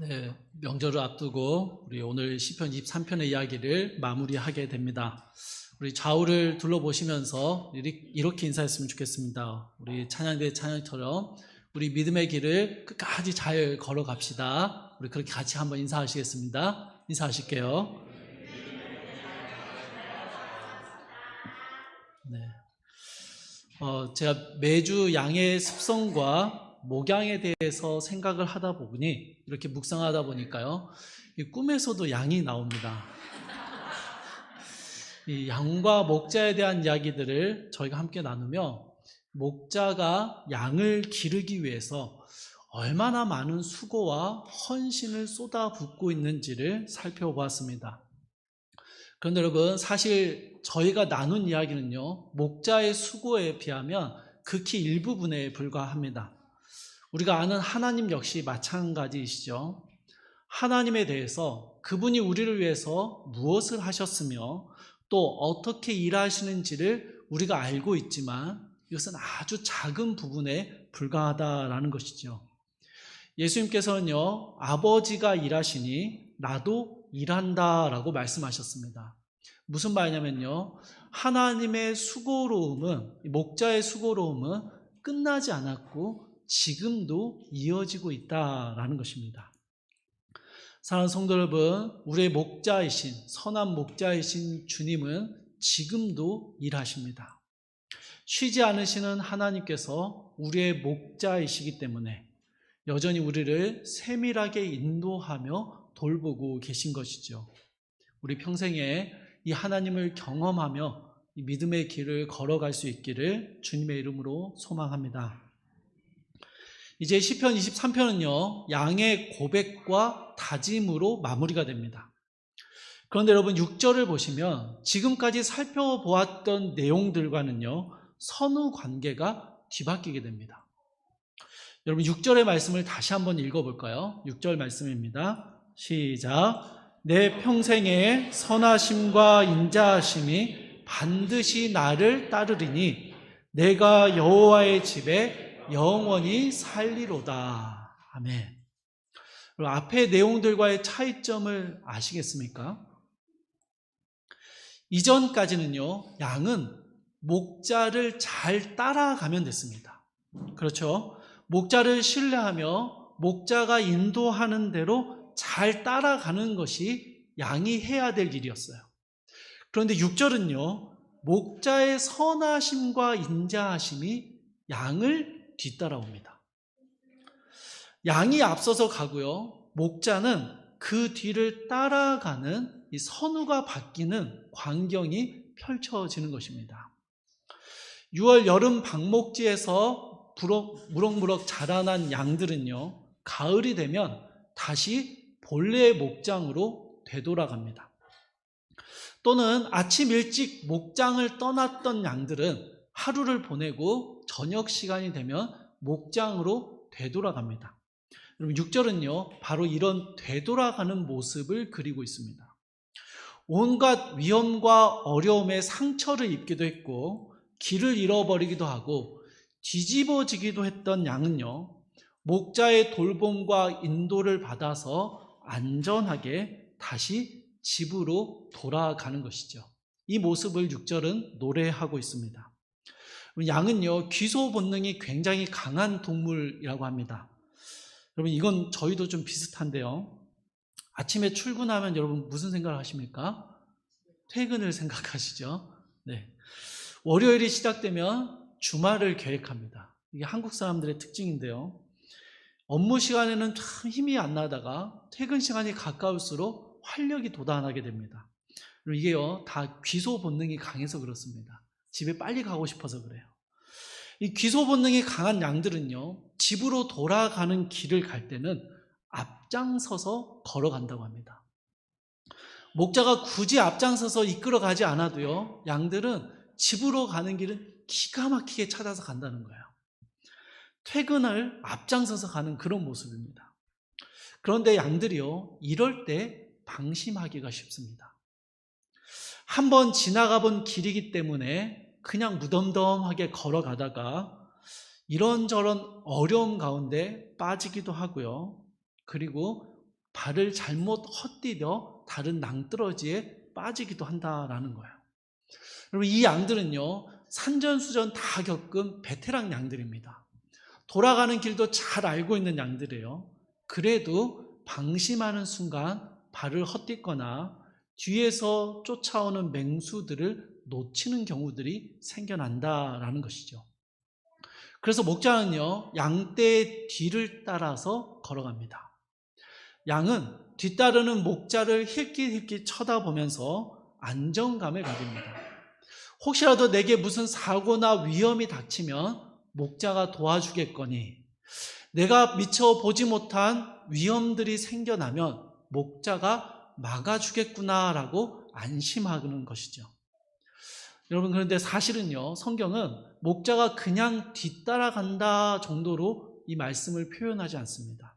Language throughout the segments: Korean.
네, 명절을 앞두고 우리 오늘 시편 23편의 이야기를 마무리하게 됩니다. 우리 좌우를 둘러보시면서 이렇게 인사했으면 좋겠습니다. 우리 찬양대 찬양처럼 우리 믿음의 길을 끝까지 잘 걸어갑시다. 우리 그렇게 같이 한번 인사하시겠습니다. 인사하실게요. 네. 제가 매주 양의 습성과 목양에 대해서 생각을 하다 보니 이렇게 묵상하다 보니까요, 이 꿈에서도 양이 나옵니다. 이 양과 목자에 대한 이야기들을 저희가 함께 나누며 목자가 양을 기르기 위해서 얼마나 많은 수고와 헌신을 쏟아붓고 있는지를 살펴보았습니다. 그런데 여러분, 사실 저희가 나눈 이야기는요, 목자의 수고에 비하면 극히 일부분에 불과합니다. 우리가 아는 하나님 역시 마찬가지이시죠. 하나님에 대해서 그분이 우리를 위해서 무엇을 하셨으며 또 어떻게 일하시는지를 우리가 알고 있지만 이것은 아주 작은 부분에 불과하다라는 것이죠. 예수님께서는요, 아버지가 일하시니 나도 일한다라고 말씀하셨습니다. 무슨 말이냐면요, 하나님의 수고로움은, 목자의 수고로움은 끝나지 않았고 지금도 이어지고 있다라는 것입니다. 사랑하는 성도 여러분, 우리의 목자이신, 선한 목자이신 주님은 지금도 일하십니다. 쉬지 않으시는 하나님께서 우리의 목자이시기 때문에 여전히 우리를 세밀하게 인도하며 돌보고 계신 것이죠. 우리 평생에 이 하나님을 경험하며 이 믿음의 길을 걸어갈 수 있기를 주님의 이름으로 소망합니다. 이제 시편 23편은요, 양의 고백과 다짐으로 마무리가 됩니다. 그런데 여러분, 6절을 보시면 지금까지 살펴보았던 내용들과는요, 선후 관계가 뒤바뀌게 됩니다. 여러분, 6절의 말씀을 다시 한번 읽어볼까요? 6절 말씀입니다. 시작. 내 평생의 선하심과 인자하심이 반드시 나를 따르리니 내가 여호와의 집에 영원히 살리로다. 아멘. 그럼 앞의 내용들과의 차이점을 아시겠습니까? 이전까지는요, 양은 목자를 잘 따라가면 됐습니다. 그렇죠? 목자를 신뢰하며 목자가 인도하는 대로 잘 따라가는 것이 양이 해야 될 일이었어요. 그런데 6절은요, 목자의 선하심과 인자하심이 양을 뒤따라옵니다. 양이 앞서서 가고요, 목자는 그 뒤를 따라가는 이 선후가 바뀌는 광경이 펼쳐지는 것입니다. 6월 여름 방목지에서 무럭무럭 자라난 양들은요, 가을이 되면 다시 본래의 목장으로 되돌아갑니다. 또는 아침 일찍 목장을 떠났던 양들은 하루를 보내고 저녁 시간이 되면 목장으로 되돌아갑니다. 여러분 6절은요, 바로 이런 되돌아가는 모습을 그리고 있습니다. 온갖 위험과 어려움에 상처를 입기도 했고 길을 잃어버리기도 하고 뒤집어지기도 했던 양은요, 목자의 돌봄과 인도를 받아서 안전하게 다시 집으로 돌아가는 것이죠. 이 모습을 6절은 노래하고 있습니다. 양은요, 귀소 본능이 굉장히 강한 동물이라고 합니다. 여러분 이건 저희도 좀 비슷한데요. 아침에 출근하면 여러분 무슨 생각을 하십니까? 퇴근을 생각하시죠. 네. 월요일이 시작되면 주말을 계획합니다. 이게 한국 사람들의 특징인데요. 업무 시간에는 참 힘이 안 나다가 퇴근 시간이 가까울수록 활력이 돋아나게 됩니다. 이게요, 다 귀소 본능이 강해서 그렇습니다. 집에 빨리 가고 싶어서 그래요. 이 귀소 본능이 강한 양들은요, 집으로 돌아가는 길을 갈 때는 앞장서서 걸어간다고 합니다. 목자가 굳이 앞장서서 이끌어가지 않아도요, 양들은 집으로 가는 길은 기가 막히게 찾아서 간다는 거예요. 퇴근을 앞장서서 가는 그런 모습입니다. 그런데 양들이요, 이럴 때 방심하기가 쉽습니다. 한번 지나가 본 길이기 때문에 그냥 무덤덤하게 걸어가다가 이런저런 어려움 가운데 빠지기도 하고요. 그리고 발을 잘못 헛디뎌 다른 낭떠러지에 빠지기도 한다라는 거예요. 여러분 이 양들은요, 산전수전 다 겪은 베테랑 양들입니다. 돌아가는 길도 잘 알고 있는 양들이에요. 그래도 방심하는 순간 발을 헛딛거나 뒤에서 쫓아오는 맹수들을 놓치는 경우들이 생겨난다라는 것이죠. 그래서 목자는요, 양떼의 뒤를 따라서 걸어갑니다. 양은 뒤따르는 목자를 힐끗힐끗 쳐다보면서 안정감을 가집니다. 혹시라도 내게 무슨 사고나 위험이 닥치면 목자가 도와주겠거니, 내가 미처 보지 못한 위험들이 생겨나면 목자가 막아주겠구나라고 안심하는 것이죠. 여러분 그런데 사실은요, 성경은 목자가 그냥 뒤따라간다 정도로 이 말씀을 표현하지 않습니다.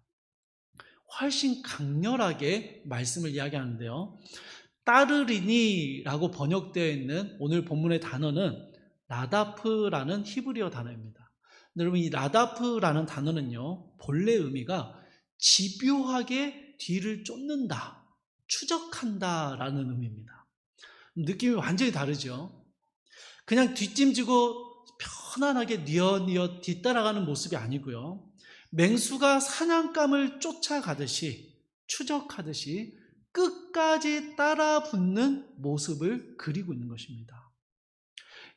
훨씬 강렬하게 말씀을 이야기하는데요, 따르리니라고 번역되어 있는 오늘 본문의 단어는 라다프라는 히브리어 단어입니다. 여러분 이 라다프라는 단어는요, 본래 의미가 집요하게 뒤를 쫓는다, 추적한다라는 의미입니다. 느낌이 완전히 다르죠. 그냥 뒷짐지고 편안하게 뉘엿뉘엿 뒤따라가는 모습이 아니고요, 맹수가 사냥감을 쫓아가듯이 추적하듯이 끝까지 따라 붙는 모습을 그리고 있는 것입니다.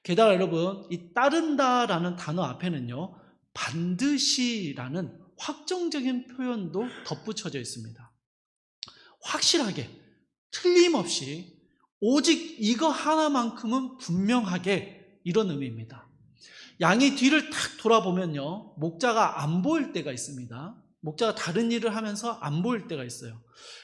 게다가 여러분 이 따른다라는 단어 앞에는요, 반드시라는 확정적인 표현도 덧붙여져 있습니다. 확실하게 틀림없이 오직 이거 하나만큼은 분명하게, 이런 의미입니다. 양이 뒤를 탁 돌아보면요, 목자가 안 보일 때가 있습니다. 목자가 다른 일을 하면서 안 보일 때가 있어요.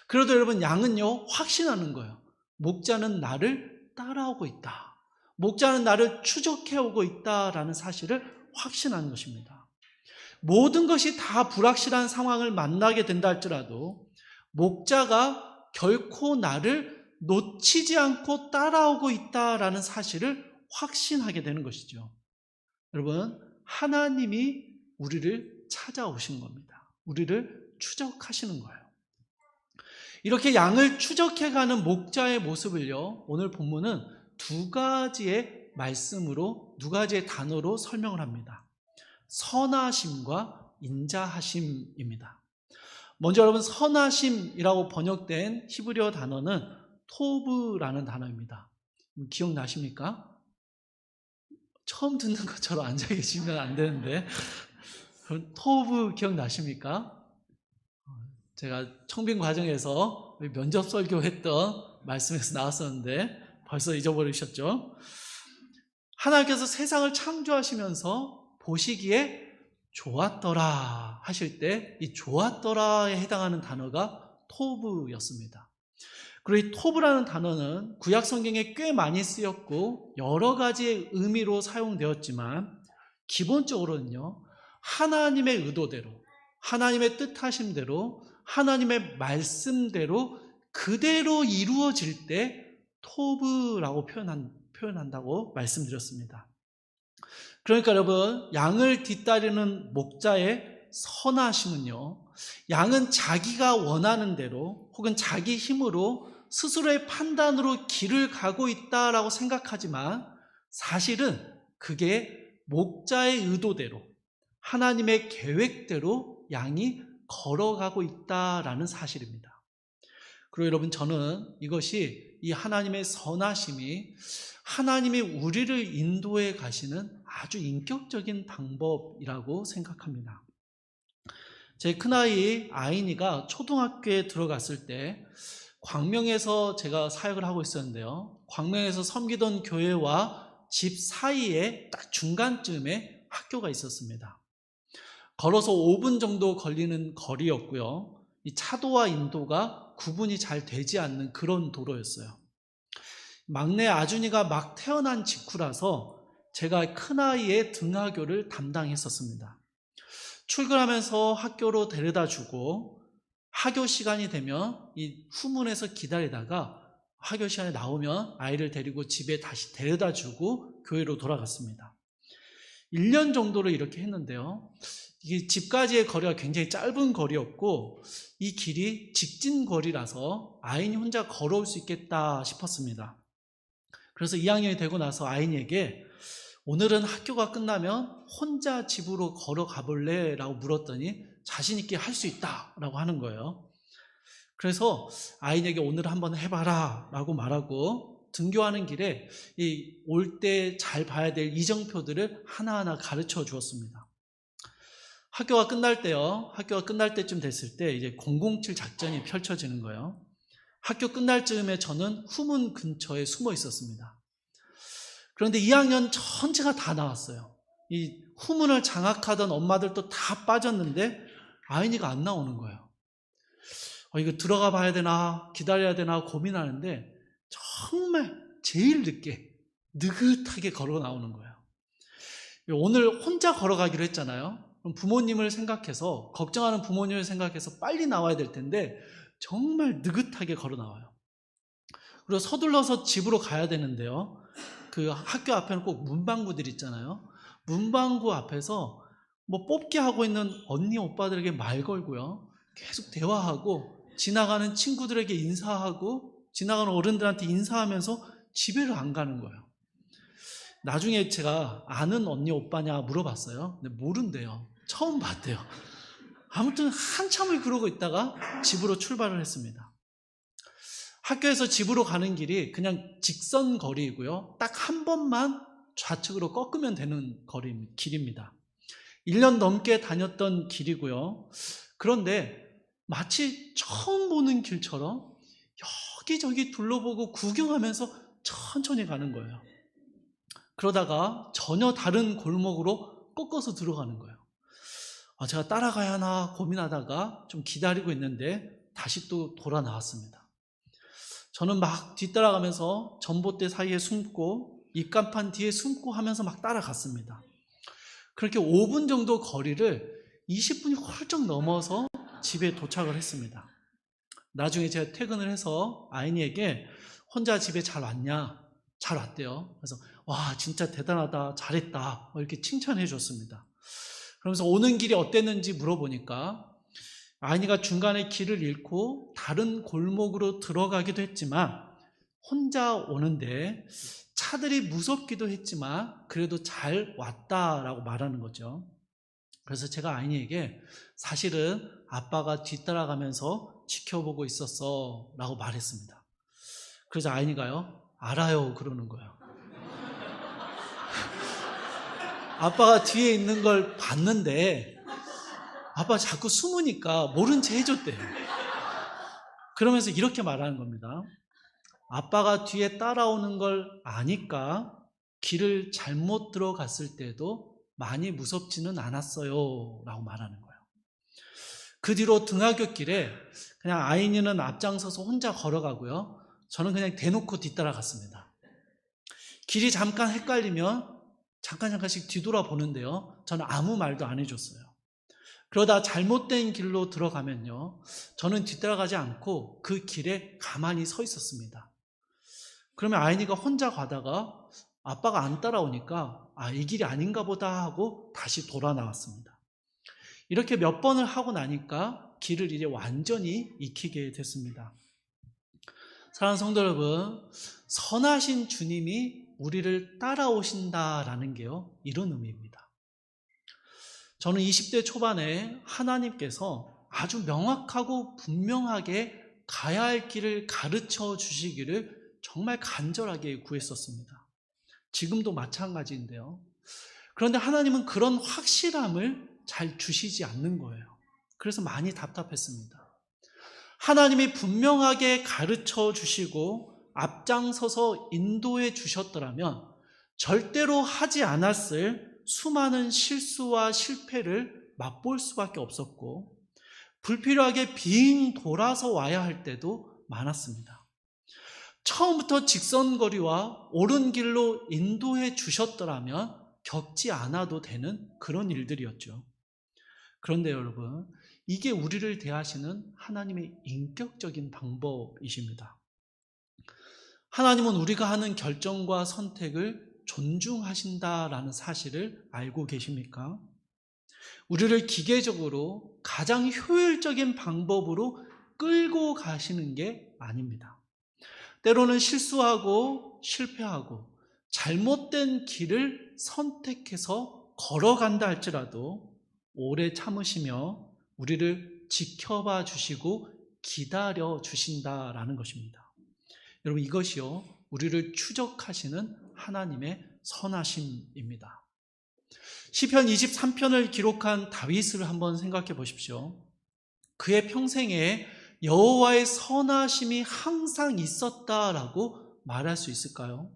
그래도 여러분 양은요, 확신하는 거예요. 목자는 나를 따라오고 있다, 목자는 나를 추적해오고 있다라는 사실을 확신하는 것입니다. 모든 것이 다 불확실한 상황을 만나게 된다 할지라도 목자가 결코 나를 놓치지 않고 따라오고 있다라는 사실을 확신하게 되는 것이죠. 여러분, 하나님이 우리를 찾아오신 겁니다. 우리를 추적하시는 거예요. 이렇게 양을 추적해가는 목자의 모습을요, 오늘 본문은 두 가지의 말씀으로, 두 가지의 단어로 설명을 합니다. 선하심과 인자하심입니다. 먼저 여러분, 선하심이라고 번역된 히브리어 단어는 토브라는 단어입니다. 기억나십니까? 처음 듣는 것처럼 앉아 계시면 안 되는데, 토브 기억나십니까? 제가 청빙 과정에서 면접 설교했던 말씀에서 나왔었는데 벌써 잊어버리셨죠? 하나님께서 세상을 창조하시면서 보시기에 좋았더라 하실 때 이 좋았더라에 해당하는 단어가 토브였습니다. 그리고 이 토브라는 단어는 구약 성경에 꽤 많이 쓰였고 여러 가지의 의미로 사용되었지만 기본적으로는요, 하나님의 의도대로, 하나님의 뜻하심대로, 하나님의 말씀대로 그대로 이루어질 때 토브라고 표현한다고 말씀드렸습니다. 그러니까 여러분, 양을 뒤따르는 목자의 선하심은요, 양은 자기가 원하는 대로 혹은 자기 힘으로 스스로의 판단으로 길을 가고 있다라고 생각하지만 사실은 그게 목자의 의도대로 하나님의 계획대로 양이 걸어가고 있다라는 사실입니다. 그리고 여러분, 저는 이것이 이 하나님의 선하심이 하나님이 우리를 인도해 가시는 아주 인격적인 방법이라고 생각합니다. 제 큰아이 아인이가 초등학교에 들어갔을 때 광명에서 제가 사역을 하고 있었는데요. 광명에서 섬기던 교회와 집 사이에 딱 중간쯤에 학교가 있었습니다. 걸어서 5분 정도 걸리는 거리였고요. 이 차도와 인도가 구분이 잘 되지 않는 그런 도로였어요. 막내 아준이가 막 태어난 직후라서 제가 큰아이의 등하교를 담당했었습니다. 출근하면서 학교로 데려다 주고 학교 시간이 되면 이 후문에서 기다리다가 학교 시간에 나오면 아이를 데리고 집에 다시 데려다 주고 교회로 돌아갔습니다. 1년 정도를 이렇게 했는데요. 이게 집까지의 거리가 굉장히 짧은 거리였고 이 길이 직진 거리라서 아인이 혼자 걸어올 수 있겠다 싶었습니다. 그래서 2학년이 되고 나서 아인에게 오늘은 학교가 끝나면 혼자 집으로 걸어가 볼래? 라고 물었더니 자신 있게 할 수 있다 라고 하는 거예요. 그래서 아인에게 오늘 한번 해봐라 라고 말하고 등교하는 길에 올 때 잘 봐야 될 이정표들을 하나하나 가르쳐 주었습니다. 학교가 끝날 때쯤 됐을 때 이제 007 작전이 펼쳐지는 거예요. 학교 끝날 즈음에 저는 후문 근처에 숨어 있었습니다. 그런데 2학년 전체가 다 나왔어요. 이 후문을 장악하던 엄마들도 다 빠졌는데 아인이가 안 나오는 거예요. 이거 들어가 봐야 되나 기다려야 되나 고민하는데 정말 제일 늦게 느긋하게 걸어 나오는 거예요. 오늘 혼자 걸어가기로 했잖아요. 그럼 부모님을 생각해서, 걱정하는 부모님을 생각해서 빨리 나와야 될 텐데 정말 느긋하게 걸어 나와요. 그리고 서둘러서 집으로 가야 되는데요. 그 학교 앞에는 꼭 문방구들 있잖아요. 문방구 앞에서 뭐 뽑기 하고 있는 언니 오빠들에게 말 걸고요. 계속 대화하고 지나가는 친구들에게 인사하고 지나가는 어른들한테 인사하면서 집에를 안 가는 거예요. 나중에 제가 아는 언니 오빠냐 물어봤어요. 근데 모른대요. 처음 봤대요. 아무튼 한참을 그러고 있다가 집으로 출발을 했습니다. 학교에서 집으로 가는 길이 그냥 직선 거리이고요. 딱 한 번만 좌측으로 꺾으면 되는 길입니다. 1년 넘게 다녔던 길이고요. 그런데 마치 처음 보는 길처럼 여기저기 둘러보고 구경하면서 천천히 가는 거예요. 그러다가 전혀 다른 골목으로 꺾어서 들어가는 거예요. 제가 따라가야 하나 고민하다가 좀 기다리고 있는데 다시 또 돌아 나왔습니다. 저는 막 뒤따라가면서 전봇대 사이에 숨고 입간판 뒤에 숨고 하면서 막 따라갔습니다. 그렇게 5분 정도 거리를 20분이 훌쩍 넘어서 집에 도착을 했습니다. 나중에 제가 퇴근을 해서 아인이에게 혼자 집에 잘 왔냐? 잘 왔대요. 그래서 와 진짜 대단하다, 잘했다 이렇게 칭찬해 줬습니다. 그러면서 오는 길이 어땠는지 물어보니까 아인이가 중간에 길을 잃고 다른 골목으로 들어가기도 했지만 혼자 오는데 차들이 무섭기도 했지만 그래도 잘 왔다라고 말하는 거죠. 그래서 제가 아인이에게 사실은 아빠가 뒤따라가면서 지켜보고 있었어 라고 말했습니다. 그래서 아인이가요 알아요 그러는 거예요. 아빠가 뒤에 있는 걸 봤는데 아빠 자꾸 숨으니까 모른 채 해줬대요. 그러면서 이렇게 말하는 겁니다. 아빠가 뒤에 따라오는 걸 아니까 길을 잘못 들어갔을 때도 많이 무섭지는 않았어요 라고 말하는 거예요. 그 뒤로 등하굣길에 그냥 아이니는 앞장서서 혼자 걸어가고요. 저는 그냥 대놓고 뒤따라갔습니다. 길이 잠깐 헷갈리면 잠깐씩 뒤돌아보는데요. 저는 아무 말도 안 해줬어요. 그러다 잘못된 길로 들어가면요. 저는 뒤따라가지 않고 그 길에 가만히 서 있었습니다. 그러면 아이니가 혼자 가다가 아빠가 안 따라오니까 이 길이 아닌가 보다 하고 다시 돌아 나왔습니다. 이렇게 몇 번을 하고 나니까 길을 이제 완전히 익히게 됐습니다. 사랑하는 성도 여러분, 선하신 주님이 우리를 따라오신다라는 게요, 이런 의미입니다. 저는 20대 초반에 하나님께서 아주 명확하고 분명하게 가야 할 길을 가르쳐 주시기를 정말 간절하게 구했었습니다. 지금도 마찬가지인데요. 그런데 하나님은 그런 확실함을 잘 주시지 않는 거예요. 그래서 많이 답답했습니다. 하나님이 분명하게 가르쳐 주시고 앞장서서 인도해 주셨더라면 절대로 하지 않았을 수많은 실수와 실패를 맛볼 수밖에 없었고 불필요하게 빙 돌아서 와야 할 때도 많았습니다. 처음부터 직선거리와 옳은 길로 인도해 주셨더라면 겪지 않아도 되는 그런 일들이었죠. 그런데 여러분, 이게 우리를 대하시는 하나님의 인격적인 방법이십니다. 하나님은 우리가 하는 결정과 선택을 존중하신다라는 사실을 알고 계십니까? 우리를 기계적으로 가장 효율적인 방법으로 끌고 가시는 게 아닙니다. 때로는 실수하고 실패하고 잘못된 길을 선택해서 걸어간다 할지라도 오래 참으시며 우리를 지켜봐 주시고 기다려 주신다라는 것입니다. 여러분, 이것이요, 우리를 추적하시는 하나님의 선하심입니다. 시편 23편을 기록한 다윗을 한번 생각해 보십시오. 그의 평생에 여호와의 선하심이 항상 있었다라고 말할 수 있을까요?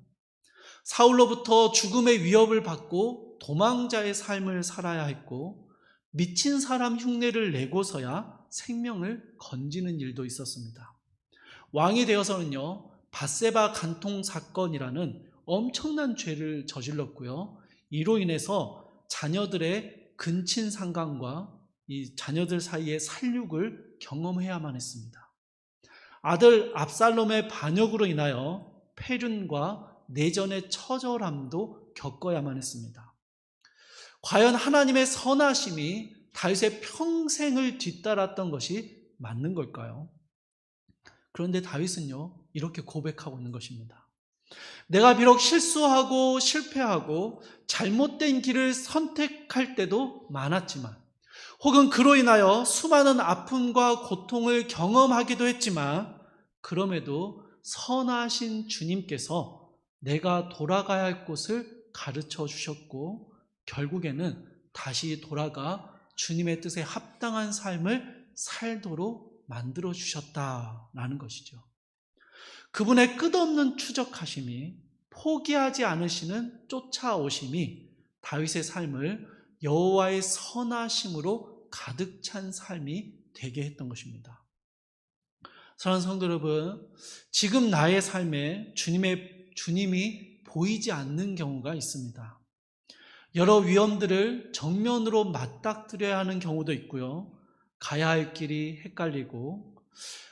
사울로부터 죽음의 위협을 받고 도망자의 삶을 살아야 했고 미친 사람 흉내를 내고서야 생명을 건지는 일도 있었습니다. 왕이 되어서는요, 밧세바 간통 사건이라는 엄청난 죄를 저질렀고요. 이로 인해서 자녀들의 근친상간과 이 자녀들 사이의 살육을 경험해야만 했습니다. 아들 압살롬의 반역으로 인하여 폐륜과 내전의 처절함도 겪어야만 했습니다. 과연 하나님의 선하심이 다윗의 평생을 뒤따랐던 것이 맞는 걸까요? 그런데 다윗은요, 이렇게 고백하고 있는 것입니다. 내가 비록 실수하고 실패하고 잘못된 길을 선택할 때도 많았지만, 혹은 그로 인하여 수많은 아픔과 고통을 경험하기도 했지만, 그럼에도 선하신 주님께서 내가 돌아가야 할 곳을 가르쳐 주셨고 결국에는 다시 돌아가 주님의 뜻에 합당한 삶을 살도록 만들어 주셨다라는 것이죠. 그분의 끝없는 추적하심이, 포기하지 않으시는 쫓아오심이 다윗의 삶을 여호와의 선하심으로 가득 찬 삶이 되게 했던 것입니다. 사랑하는 성도 여러분, 지금 나의 삶에 주님이 보이지 않는 경우가 있습니다. 여러 위험들을 정면으로 맞닥뜨려야 하는 경우도 있고요. 가야 할 길이 헷갈리고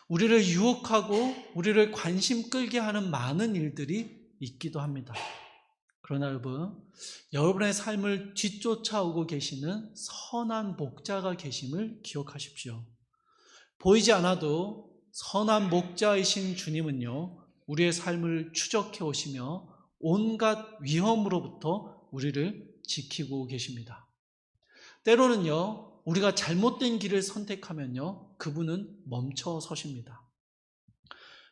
우리를 유혹하고 우리를 관심 끌게 하는 많은 일들이 있기도 합니다. 그러나 여러분의 삶을 뒤쫓아오고 계시는 선한 목자가 계심을 기억하십시오. 보이지 않아도 선한 목자이신 주님은요, 우리의 삶을 추적해 오시며 온갖 위험으로부터 우리를 지키고 계십니다. 때로는요, 우리가 잘못된 길을 선택하면요, 그분은 멈춰 서십니다.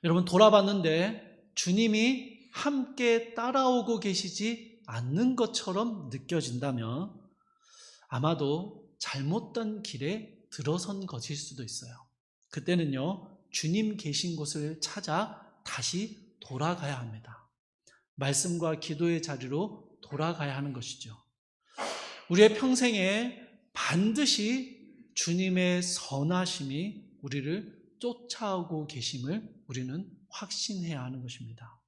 여러분, 돌아봤는데 주님이 함께 따라오고 계시지 않는 것처럼 느껴진다면 아마도 잘못된 길에 들어선 것일 수도 있어요. 그때는요, 주님 계신 곳을 찾아 다시 돌아가야 합니다. 말씀과 기도의 자리로 돌아가야 하는 것이죠. 우리의 평생에 반드시 주님의 선하심이 우리를 쫓아오고 계심을 우리는 확신해야 하는 것입니다.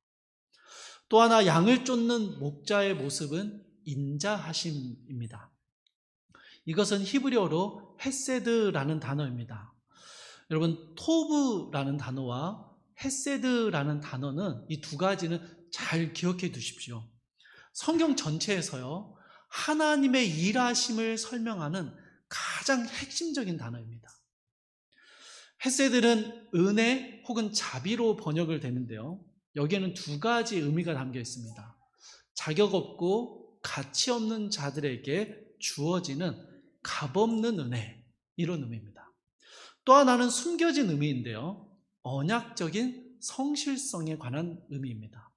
또 하나 양을 쫓는 목자의 모습은 인자하심입니다. 이것은 히브리어로 헤세드라는 단어입니다. 여러분, 토브라는 단어와 헤세드라는 단어는 이 두 가지는 잘 기억해 두십시오. 성경 전체에서요, 하나님의 일하심을 설명하는 가장 핵심적인 단어입니다. 헤세드는 은혜 혹은 자비로 번역을 되는데요, 여기에는 두 가지 의미가 담겨 있습니다. 자격 없고 가치 없는 자들에게 주어지는 값없는 은혜, 이런 의미입니다. 또 하나는 숨겨진 의미인데요, 언약적인 성실성에 관한 의미입니다.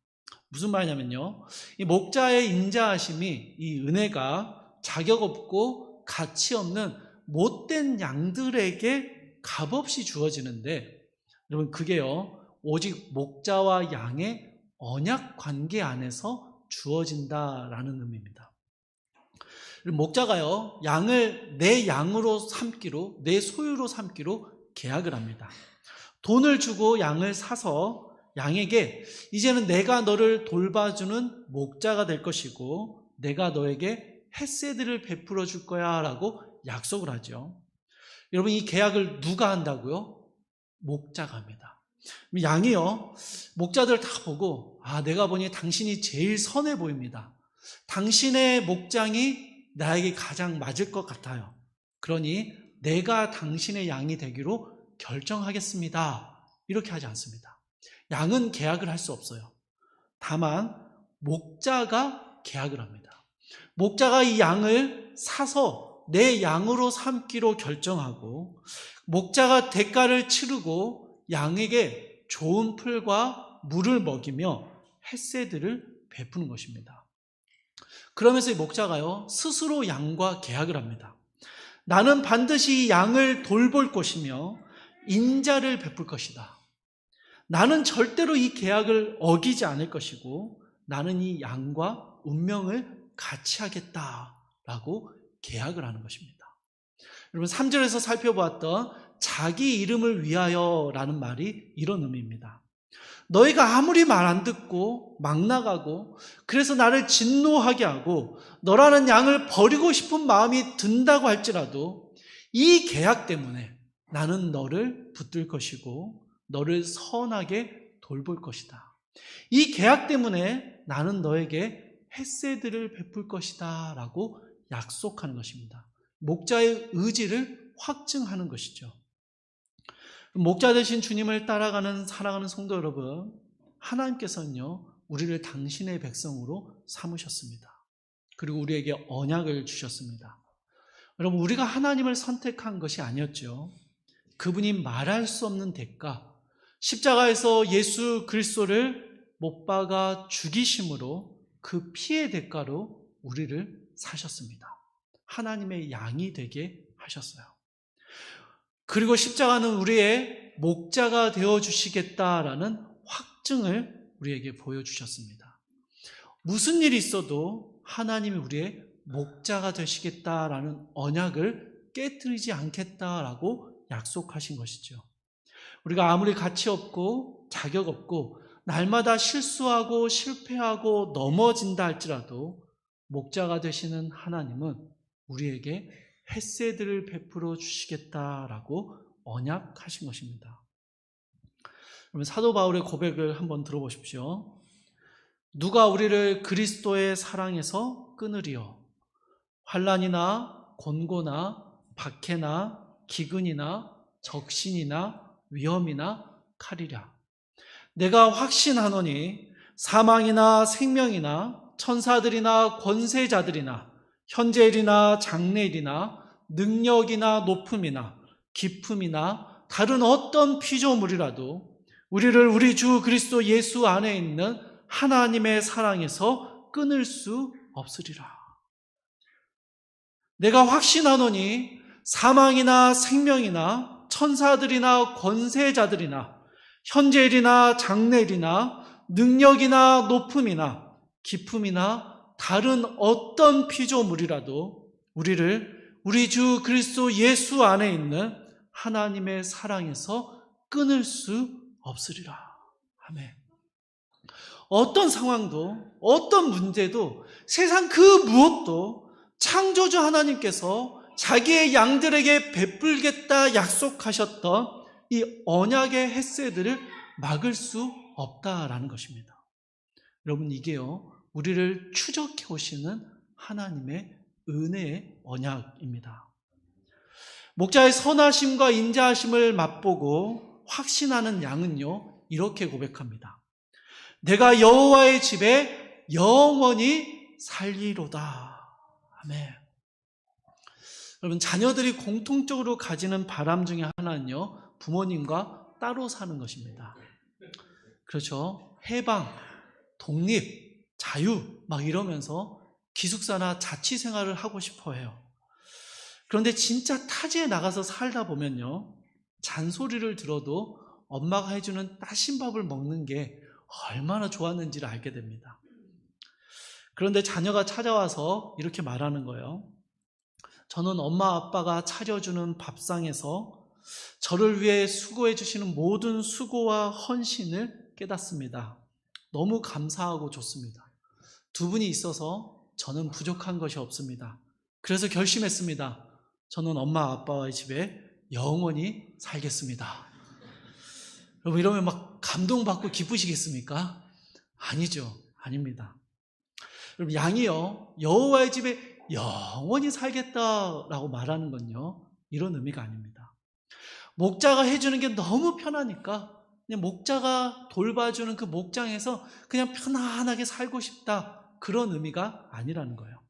무슨 말이냐면요, 이 목자의 인자하심이, 이 은혜가 자격 없고 가치 없는 못된 양들에게 값없이 주어지는데, 여러분, 그게요, 오직 목자와 양의 언약 관계 안에서 주어진다라는 의미입니다. 목자가요, 양을 내 양으로 삼기로, 내 소유로 삼기로 계약을 합니다. 돈을 주고 양을 사서 양에게 이제는 내가 너를 돌봐주는 목자가 될 것이고 내가 너에게 헤세드를 베풀어 줄 거야 라고 약속을 하죠. 여러분, 이 계약을 누가 한다고요? 목자가 합니다. 양이요, 목자들 다 보고, 내가 보니 당신이 제일 선해 보입니다. 당신의 목장이 나에게 가장 맞을 것 같아요. 그러니 내가 당신의 양이 되기로 결정하겠습니다. 이렇게 하지 않습니다. 양은 계약을 할 수 없어요. 다만 목자가 계약을 합니다. 목자가 이 양을 사서 내 양으로 삼기로 결정하고, 목자가 대가를 치르고 양에게 좋은 풀과 물을 먹이며 헤세드를 베푸는 것입니다. 그러면서 이 목자가요, 스스로 양과 계약을 합니다. 나는 반드시 이 양을 돌볼 것이며 인자를 베풀 것이다. 나는 절대로 이 계약을 어기지 않을 것이고 나는 이 양과 운명을 같이 하겠다라고 계약을 하는 것입니다. 여러분, 3절에서 살펴보았던 자기 이름을 위하여라는 말이 이런 의미입니다. 너희가 아무리 말 안 듣고 막 나가고 그래서 나를 진노하게 하고 너라는 양을 버리고 싶은 마음이 든다고 할지라도 이 계약 때문에 나는 너를 붙들 것이고 너를 선하게 돌볼 것이다. 이 계약 때문에 나는 너에게 헤세드를 베풀 것이다 라고 약속하는 것입니다. 목자의 의지를 확증하는 것이죠. 목자 되신 주님을 따라가는 사랑하는 성도 여러분, 하나님께서는요, 우리를 당신의 백성으로 삼으셨습니다. 그리고 우리에게 언약을 주셨습니다. 여러분, 우리가 하나님을 선택한 것이 아니었죠. 그분이 말할 수 없는 대가, 십자가에서 예수 그리스도를 못 박아 죽이심으로 그 피의 대가로 우리를 사셨습니다. 하나님의 양이 되게 하셨어요. 그리고 십자가는 우리의 목자가 되어주시겠다라는 확증을 우리에게 보여주셨습니다. 무슨 일이 있어도 하나님이 우리의 목자가 되시겠다라는 언약을 깨뜨리지 않겠다라고 약속하신 것이죠. 우리가 아무리 가치 없고 자격 없고 날마다 실수하고 실패하고 넘어진다 할지라도 목자가 되시는 하나님은 우리에게 헤세드를 베풀어 주시겠다라고 언약하신 것입니다. 그러면 사도 바울의 고백을 한번 들어보십시오. 누가 우리를 그리스도의 사랑에서 끊으리요? 환난이나 곤고나 박해나 기근이나 적신이나 위험이나 칼이랴. 내가 확신하노니 사망이나 생명이나 천사들이나 권세자들이나 현재일이나 장래일이나 능력이나 높음이나 깊음이나 다른 어떤 피조물이라도 우리를 우리 주 그리스도 예수 안에 있는 하나님의 사랑에서 끊을 수 없으리라. 내가 확신하노니 사망이나 생명이나 천사들이나 권세자들이나 현재일이나 장래일이나 능력이나 높음이나 깊음이나 다른 어떤 피조물이라도 우리를 우리 주 그리스도 예수 안에 있는 하나님의 사랑에서 끊을 수 없으리라. 아멘. 어떤 상황도 어떤 문제도 세상 그 무엇도 창조주 하나님께서 자기의 양들에게 베풀겠다 약속하셨던 이 언약의 햇새들을 막을 수 없다라는 것입니다. 여러분, 이게요, 우리를 추적해 오시는 하나님의 은혜의 언약입니다. 목자의 선하심과 인자하심을 맛보고 확신하는 양은요, 이렇게 고백합니다. 내가 여호와의 집에 영원히 살리로다. 아멘. 여러분, 자녀들이 공통적으로 가지는 바람 중에 하나는요, 부모님과 따로 사는 것입니다. 그렇죠? 해방, 독립, 자유 막 이러면서 기숙사나 자취 생활을 하고 싶어 해요. 그런데 진짜 타지에 나가서 살다 보면요, 잔소리를 들어도 엄마가 해주는 따신 밥을 먹는 게 얼마나 좋았는지를 알게 됩니다. 그런데 자녀가 찾아와서 이렇게 말하는 거예요. 저는 엄마 아빠가 차려주는 밥상에서 저를 위해 수고해 주시는 모든 수고와 헌신을 깨닫습니다. 너무 감사하고 좋습니다. 두 분이 있어서 저는 부족한 것이 없습니다. 그래서 결심했습니다. 저는 엄마 아빠의 집에 영원히 살겠습니다. 여러분, 이러면 막 감동받고 기쁘시겠습니까? 아니죠. 아닙니다. 여러분, 양이요, 여호와의 집에 영원히 살겠다라고 말하는 건요, 이런 의미가 아닙니다. 목자가 해주는 게 너무 편하니까 그냥 목자가 돌봐주는 그 목장에서 그냥 편안하게 살고 싶다, 그런 의미가 아니라는 거예요.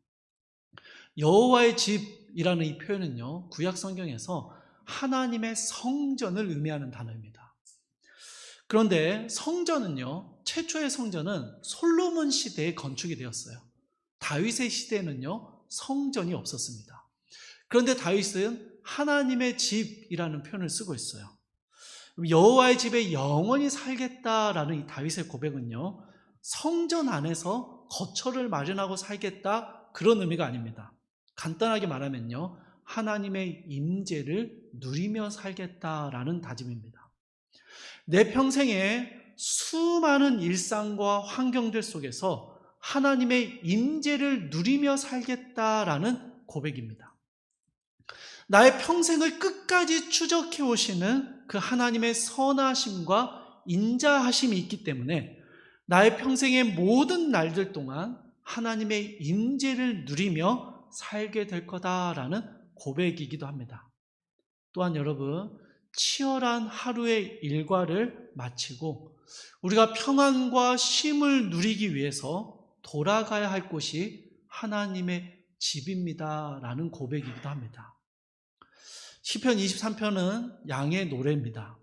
여호와의 집이라는 이 표현은요, 구약 성경에서 하나님의 성전을 의미하는 단어입니다. 그런데 성전은요, 최초의 성전은 솔로몬 시대에 건축이 되었어요. 다윗의 시대에는요, 성전이 없었습니다. 그런데 다윗은 하나님의 집이라는 표현을 쓰고 있어요. 여호와의 집에 영원히 살겠다라는 이 다윗의 고백은요, 성전 안에서 거처를 마련하고 살겠다, 그런 의미가 아닙니다. 간단하게 말하면요, 하나님의 임재를 누리며 살겠다라는 다짐입니다. 내 평생에 수많은 일상과 환경들 속에서 하나님의 임재를 누리며 살겠다라는 고백입니다. 나의 평생을 끝까지 추적해 오시는 그 하나님의 선하심과 인자하심이 있기 때문에 나의 평생의 모든 날들 동안 하나님의 임재를 누리며 살게 될 거다라는 고백이기도 합니다. 또한 여러분, 치열한 하루의 일과를 마치고 우리가 평안과 쉼을 누리기 위해서 돌아가야 할 곳이 하나님의 집입니다라는 고백이기도 합니다. 시편 23편은 양의 노래입니다.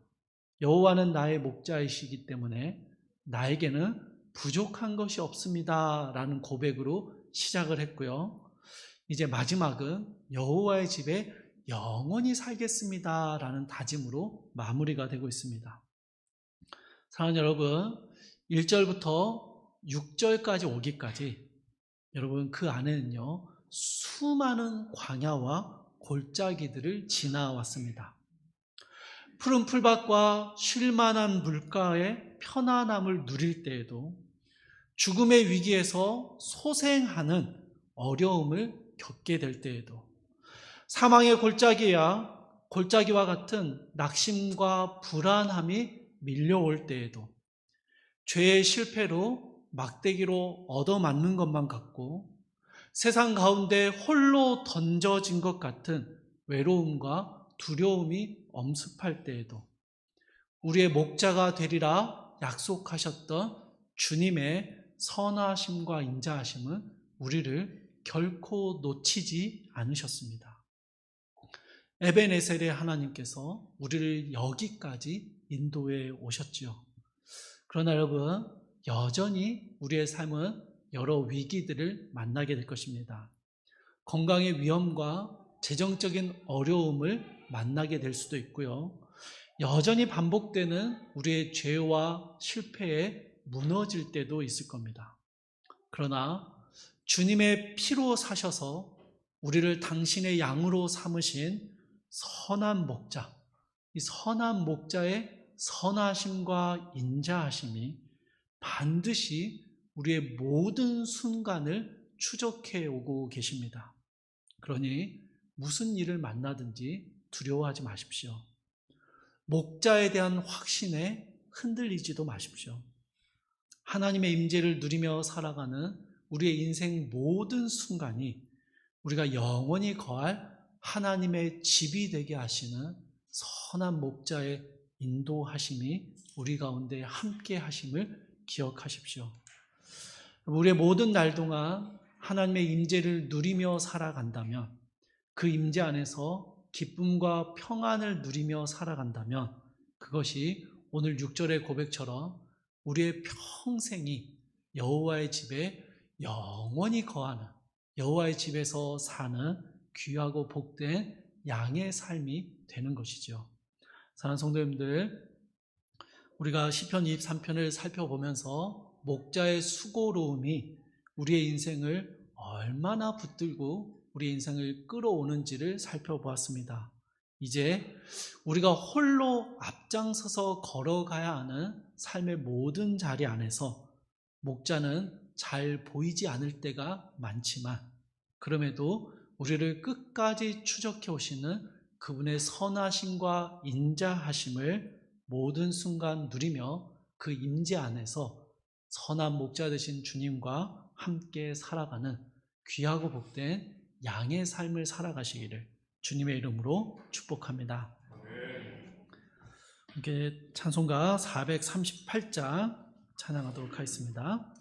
여호와는 나의 목자이시기 때문에 나에게는 부족한 것이 없습니다 라는 고백으로 시작을 했고요. 이제 마지막은 여호와의 집에 영원히 살겠습니다 라는 다짐으로 마무리가 되고 있습니다. 사랑하는 여러분, 1절부터 6절까지 오기까지 여러분, 그 안에는요, 수많은 광야와 골짜기들을 지나왔습니다. 푸른 풀밭과 쉴만한 물가의 편안함을 누릴 때에도 죽음의 위기에서 소생하는 어려움을 겪게 될 때에도 사망의 골짜기와 같은 낙심과 불안함이 밀려올 때에도 죄의 실패로 막대기로 얻어맞는 것만 같고 세상 가운데 홀로 던져진 것 같은 외로움과 두려움이 엄습할 때에도 우리의 목자가 되리라 약속하셨던 주님의 선하심과 인자하심은 우리를 결코 놓치지 않으셨습니다. 에베네셀의 하나님께서 우리를 여기까지 인도해 오셨지요. 그러나 여러분, 여전히 우리의 삶은 여러 위기들을 만나게 될 것입니다. 건강의 위험과 재정적인 어려움을 만나게 될 수도 있고요. 여전히 반복되는 우리의 죄와 실패에 무너질 때도 있을 겁니다. 그러나 주님의 피로 사셔서 우리를 당신의 양으로 삼으신 선한 목자, 이 선한 목자의 선하심과 인자하심이 반드시 우리의 모든 순간을 추적해 오고 계십니다. 그러니 무슨 일을 만나든지 두려워하지 마십시오. 목자에 대한 확신에 흔들리지도 마십시오. 하나님의 임재를 누리며 살아가는 우리의 인생 모든 순간이 우리가 영원히 거할 하나님의 집이 되게 하시는 선한 목자의 인도하심이 우리 가운데 함께 하심을 기억하십시오. 우리의 모든 날 동안 하나님의 임재를 누리며 살아간다면, 그 임재 안에서 기쁨과 평안을 누리며 살아간다면, 그것이 오늘 6절의 고백처럼 우리의 평생이 여호와의 집에 영원히 거하는, 여호와의 집에서 사는 귀하고 복된 양의 삶이 되는 것이죠. 사랑하는 성도님들, 우리가 시편 23편을 살펴보면서 목자의 수고로움이 우리의 인생을 얼마나 붙들고 우리의 인생을 끌어오는지를 살펴보았습니다. 이제 우리가 홀로 앞장서서 걸어가야 하는 삶의 모든 자리 안에서 목자는 잘 보이지 않을 때가 많지만, 그럼에도 우리를 끝까지 추적해 오시는 그분의 선하심과 인자하심을 모든 순간 누리며 그 임재 안에서 선한 목자 되신 주님과 함께 살아가는 귀하고 복된 양의 삶을 살아가시기를 주님의 이름으로 축복합니다. 이렇게 찬송가 438장 찬양하도록 하겠습니다.